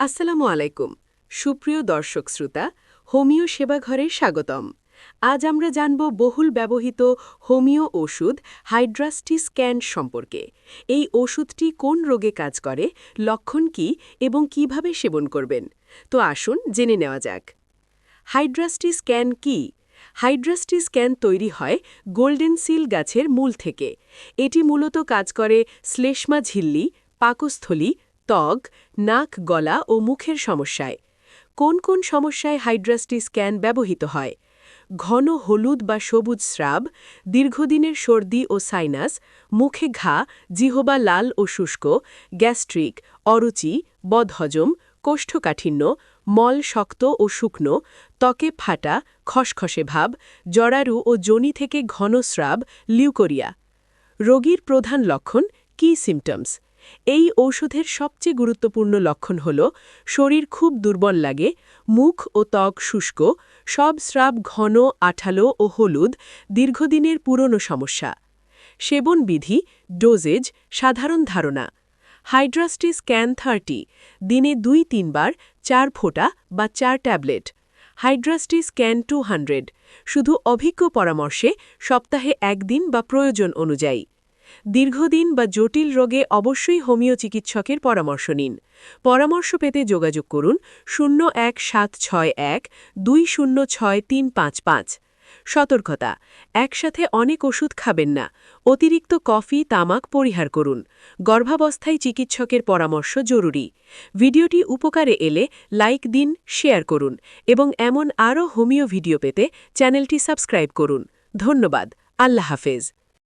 আসসালামু আলাইকুম সুপ্রিয় দর্শক শ্রোতা হোমিও সেবাঘরে স্বাগতম। আজ আমরা জানব বহুল ব্যবহৃত হোমিও ওষুধ হাইড্রাস্টি স্ক্যান সম্পর্কে। এই ওষুধটি কোন রোগে কাজ করে, লক্ষণ কী এবং কিভাবে সেবন করবেন। তো আসুন জেনে নেওয়া যাক। হাইড্রাস্টি স্ক্যান কী? হাইড্রাস্টি স্ক্যান তৈরি হয় গোল্ডেন সিল গাছের মূল থেকে। এটি মূলত কাজ করে শ্লেষ্মা ঝিল্লি, পাকস্থলী, ত্বক, নাক, গলা ও মুখের সমস্যায়। কোন কোন সমস্যায় হাইড্রাস্টি স্ক্যান ব্যবহৃত হয়? ঘন হলুদ বা সবুজ স্রাব, দীর্ঘদিনের সর্দি ও সাইনাস, মুখে ঘা, জিহবা লাল ও শুষ্ক, গ্যাস্ট্রিক, অরুচি, বদহজম, কোষ্ঠকাঠিন্য, মল শক্ত ও শুকনো, ত্বকে ফাটা, খসখসে ভাব, জরায়ু ও যোনি থেকে ঘন স্রাব, লিউকোরিয়া। রোগীর প্রধান লক্ষণ কি সিমটমস? এই ঔষধের সবচেয়ে গুরুত্বপূর্ণ লক্ষণ হল শরীর খুব দুর্বল লাগে, মুখ ও ত্বক শুষ্ক, সব স্রাব ঘন, আঠালো ও হলুদ, দীর্ঘদিনের পুরনো সমস্যা। সেবন বিধি, ডোজেজ, সাধারণ ধারণা। হাইড্রাস্টি স্ক্যান 30, দিনে 2-3 বার, 4 ফোঁটা বা 4 ট্যাবলেট। হাইড্রাস্টি স্ক্যান 200, শুধু অভিজ্ঞ পরামর্শে সপ্তাহে 1 দিন বা প্রয়োজন অনুযায়ী। দীর্ঘদিন বা জটিল রোগে অবশ্যই হোমিও চিকিৎসকের পরামর্শ নিন। পরামর্শ পেতে যোগাযোগ করুন 01761-206-355। সতর্কতা, একসাথে অনেক ওষুধ খাবেন না। অতিরিক্ত কফি, তামাক পরিহার করুন। গর্ভাবস্থায় চিকিৎসকের পরামর্শ জরুরি। ভিডিওটি উপকারে এলে লাইক দিন, শেয়ার করুন এবং এমন আরও হোমিও ভিডিও পেতে চ্যানেলটি সাবস্ক্রাইব করুন। ধন্যবাদ। আল্লাহ হাফেজ।